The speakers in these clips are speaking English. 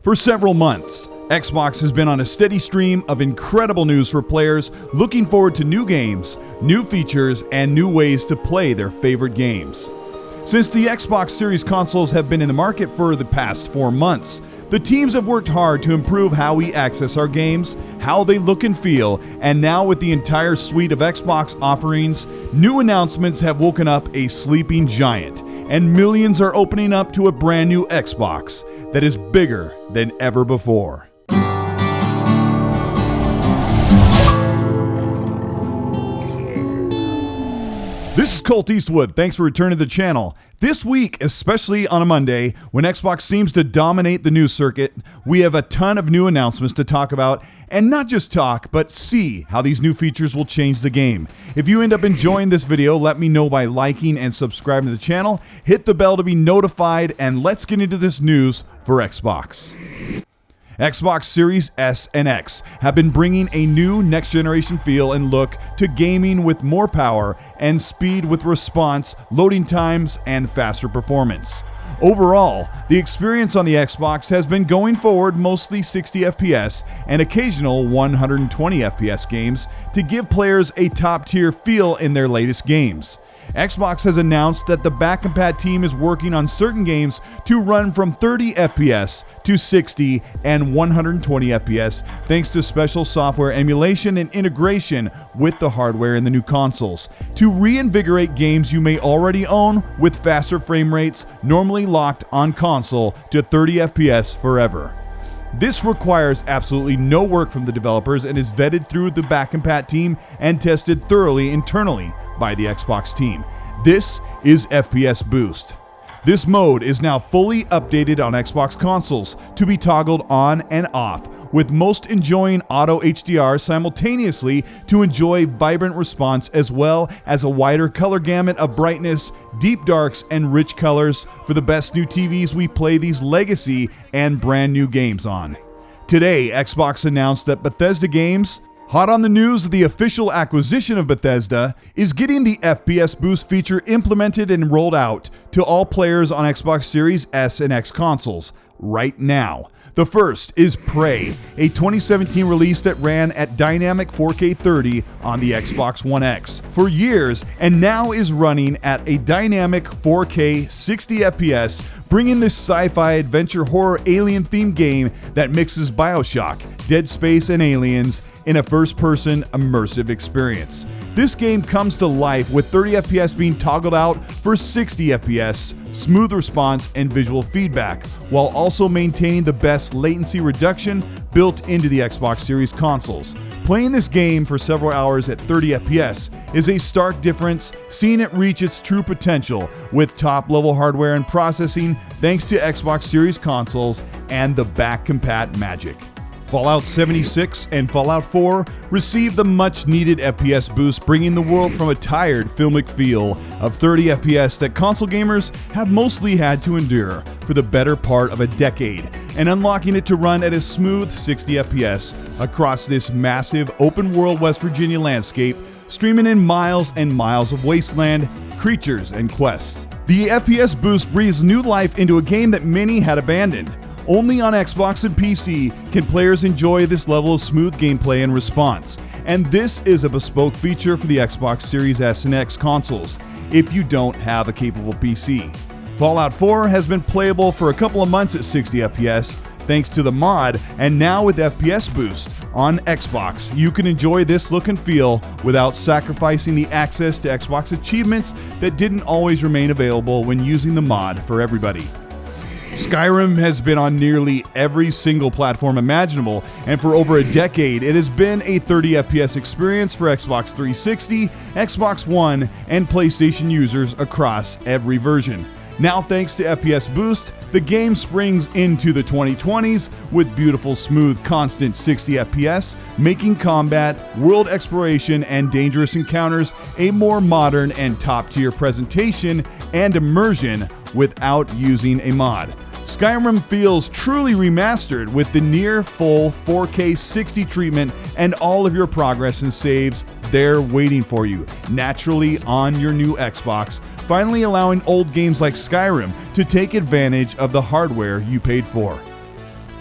For several months, Xbox has been on a steady stream of incredible news for players looking forward to new games, new features, and new ways to play their favorite games. Since the Xbox Series consoles have been in the market for the past 4 months, the teams have worked hard to improve how we access our games, how they look and feel, and now with the entire suite of Xbox offerings, new announcements have woken up a sleeping giant, and millions are opening up to a brand new Xbox that is bigger than ever before. This is Colteastwood. Thanks for returning to the channel. This week, especially on a Monday, when Xbox seems to dominate the news circuit, we have a ton of new announcements to talk about, and not just talk, but see how these new features will change the game. If you end up enjoying this video, let me know by liking and subscribing to the channel, hit the bell to be notified, and let's get into this news for Xbox. Xbox Series S and X have been bringing a new next-generation feel and look to gaming with more power and speed with response, loading times, and faster performance. Overall, the experience on the Xbox has been going forward mostly 60 FPS and occasional 120 FPS games to give players a top-tier feel in their latest games. Xbox has announced that the back-compat team is working on certain games to run from 30 FPS to 60 and 120 FPS thanks to special software emulation and integration with the hardware in the new consoles to reinvigorate games you may already own with faster frame rates normally locked on console to 30 FPS forever. This requires absolutely no work from the developers and is vetted through the back-compat team and tested thoroughly internally by the Xbox team. This is FPS Boost. This mode is now fully updated on Xbox consoles to be toggled on and off, with most enjoying auto HDR simultaneously to enjoy vibrant response as well as a wider color gamut of brightness, deep darks, and rich colors for the best new TVs we play these legacy and brand new games on. Today, Xbox announced that Bethesda Games, hot on the news of the official acquisition of Bethesda, is getting the FPS Boost feature implemented and rolled out to all players on Xbox Series S and X consoles right now. The first is Prey, a 2017 release that ran at dynamic 4K 30 on the Xbox One X for years and now is running at a dynamic 4K 60 FPS, bringing this sci-fi adventure horror alien themed game that mixes BioShock, Dead Space, and Aliens in a first-person immersive experience. This game comes to life with 30 FPS being toggled out for 60 FPS, smooth response, and visual feedback, while also maintaining the best latency reduction built into the Xbox Series consoles. Playing this game for several hours at 30 FPS is a stark difference, seeing it reach its true potential with top-level hardware and processing thanks to Xbox Series consoles and the back-compat magic. Fallout 76 and Fallout 4 received the much-needed FPS boost, bringing the world from a tired filmic feel of 30 FPS that console gamers have mostly had to endure for the better part of a decade, and unlocking it to run at a smooth 60 FPS across this massive open-world West Virginia landscape, streaming in miles and miles of wasteland, creatures, and quests. The FPS boost breathes new life into a game that many had abandoned. Only on Xbox and PC can players enjoy this level of smooth gameplay and response, and this is a bespoke feature for the Xbox Series S and X consoles if you don't have a capable PC. Fallout 4 has been playable for a couple of months at 60 FPS thanks to the mod, and now with FPS Boost on Xbox, you can enjoy this look and feel without sacrificing the access to Xbox achievements that didn't always remain available when using the mod for everybody. Skyrim has been on nearly every single platform imaginable, and for over a decade it has been a 30 FPS experience for Xbox 360, Xbox One, and PlayStation users across every version. Now, thanks to FPS Boost, the game springs into the 2020s with beautiful, smooth, constant 60 FPS, making combat, world exploration, and dangerous encounters a more modern and top-tier presentation and immersion without using a mod. Skyrim feels truly remastered with the near full 4K 60 treatment and all of your progress and saves there waiting for you naturally on your new Xbox, finally allowing old games like Skyrim to take advantage of the hardware you paid for.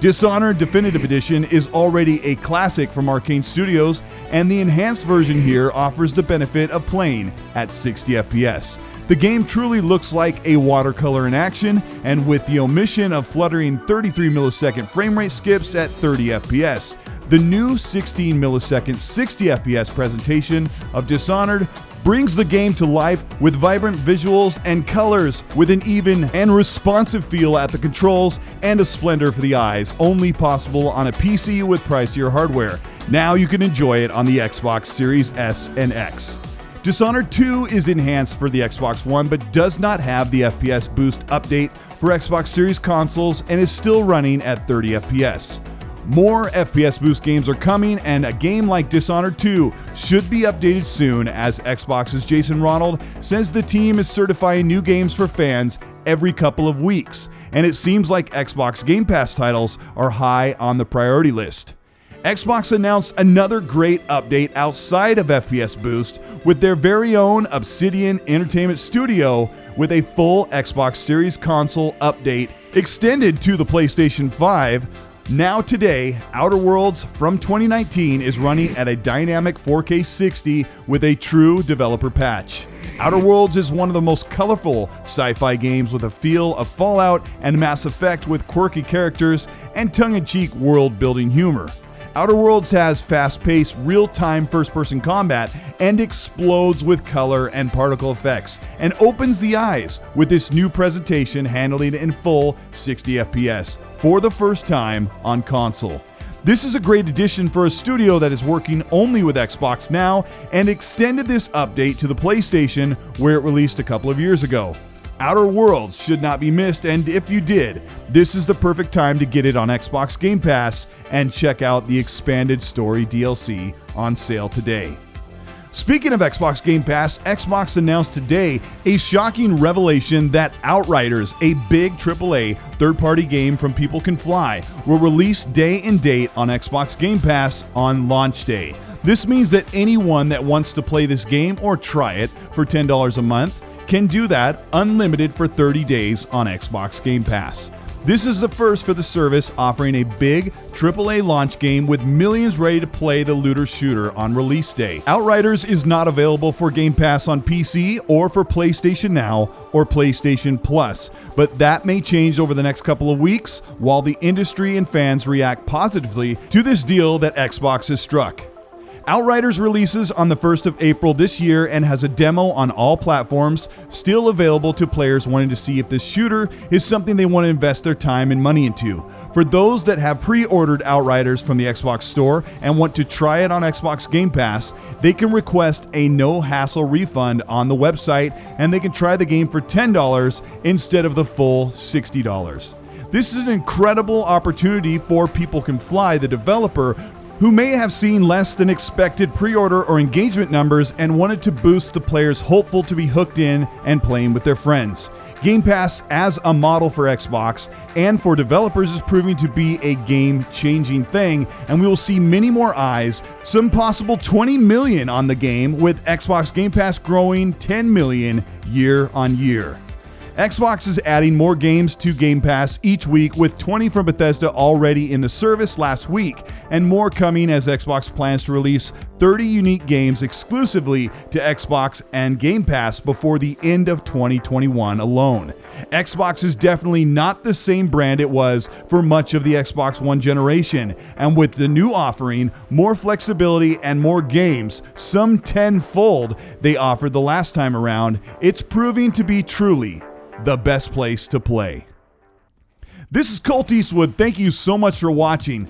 Dishonored Definitive Edition is already a classic from Arcane Studios, and the enhanced version here offers the benefit of playing at 60 FPS. The game truly looks like a watercolor in action, and with the omission of fluttering 33 millisecond frame rate skips at 30 FPS. The new 16 millisecond 60 FPS presentation of Dishonored brings the game to life with vibrant visuals and colors, with an even and responsive feel at the controls and a splendor for the eyes, only possible on a PC with pricier hardware. Now you can enjoy it on the Xbox Series S and X. Dishonored 2 is enhanced for the Xbox One, but does not have the FPS boost update for Xbox Series consoles and is still running at 30 FPS. More FPS boost games are coming, and a game like Dishonored 2 should be updated soon, as Xbox's Jason Ronald says the team is certifying new games for fans every couple of weeks, and it seems like Xbox Game Pass titles are high on the priority list. Xbox announced another great update outside of FPS Boost with their very own Obsidian Entertainment Studio, with a full Xbox Series console update extended to the PlayStation 5. Now today, Outer Worlds from 2019 is running at a dynamic 4K 60 with a true developer patch. Outer Worlds is one of the most colorful sci-fi games, with a feel of Fallout and Mass Effect, with quirky characters and tongue-in-cheek world-building humor. Outer Worlds has fast-paced, real-time first-person combat and explodes with color and particle effects, and opens the eyes with this new presentation handling it in full 60 FPS for the first time on console. This is a great addition for a studio that is working only with Xbox now, and extended this update to the PlayStation, where it released a couple of years ago. Outer Worlds should not be missed, and if you did, this is the perfect time to get it on Xbox Game Pass and check out the expanded story DLC on sale today. Speaking of Xbox Game Pass, Xbox announced today a shocking revelation that Outriders, a big AAA third-party game from People Can Fly, will release day and date on Xbox Game Pass on launch day. This means that anyone that wants to play this game or try it for $10 a month can do that unlimited for 30 days on Xbox Game Pass. This is the first for the service, offering a big AAA launch game with millions ready to play the looter shooter on release day. Outriders is not available for Game Pass on PC or for PlayStation Now or PlayStation Plus, but that may change over the next couple of weeks while the industry and fans react positively to this deal that Xbox has struck. Outriders releases on the 1st of April this year and has a demo on all platforms, still available to players wanting to see if this shooter is something they want to invest their time and money into. For those that have pre-ordered Outriders from the Xbox Store and want to try it on Xbox Game Pass, they can request a no-hassle refund on the website, and they can try the game for $10 instead of the full $60. This is an incredible opportunity for People Can Fly, the developer, who may have seen less than expected pre-order or engagement numbers and wanted to boost the players hopeful to be hooked in and playing with their friends. Game Pass as a model for Xbox and for developers is proving to be a game-changing thing, and we will see many more eyes, some possible 20 million on the game, with Xbox Game Pass growing 10 million year on year. Xbox is adding more games to Game Pass each week, with 20 from Bethesda already in the service last week, and more coming as Xbox plans to release 30 unique games exclusively to Xbox and Game Pass before the end of 2021 alone. Xbox is definitely not the same brand it was for much of the Xbox One generation, and with the new offering, more flexibility and more games, some tenfold they offered the last time around, it's proving to be truly the best place to play. This is Colteastwood. Thank you so much for watching.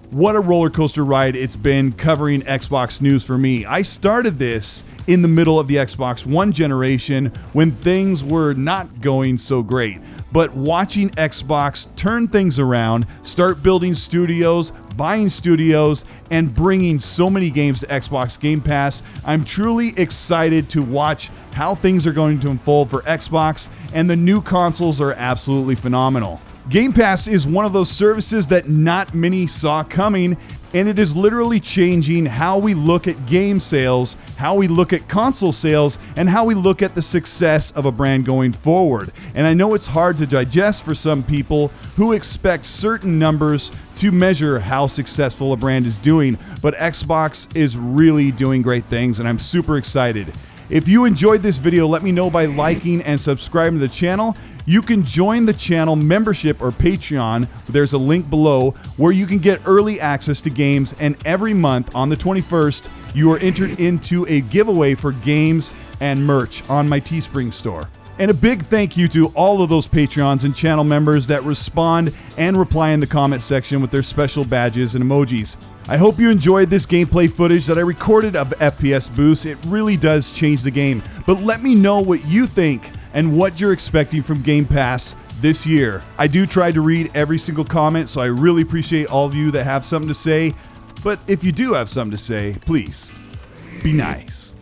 What a roller coaster ride it's been covering Xbox news for me. I started this in the middle of the Xbox One generation when things were not going so great. But watching Xbox turn things around, start building studios, buying studios, and bringing so many games to Xbox Game Pass, I'm truly excited to watch how things are going to unfold for Xbox, and the new consoles are absolutely phenomenal. Game Pass is one of those services that not many saw coming, And it is literally changing how we look at game sales, how we look at console sales, and how we look at the success of a brand going forward. And I know it's hard to digest for some people who expect certain numbers to measure how successful a brand is doing, but Xbox is really doing great things, and I'm super excited. If you enjoyed this video, let me know by liking and subscribing to the channel. You can join the channel membership or Patreon. There's a link below where you can get early access to games, and every month on the 21st, you are entered into a giveaway for games and merch on my Teespring store. And a big thank you to all of those Patreons and channel members that respond and reply in the comment section with their special badges and emojis. I hope you enjoyed this gameplay footage that I recorded of FPS Boost. It really does change the game. But let me know what you think and what you're expecting from Game Pass this year. I do try to read every single comment, so I really appreciate all of you that have something to say. But if you do have something to say, please be nice.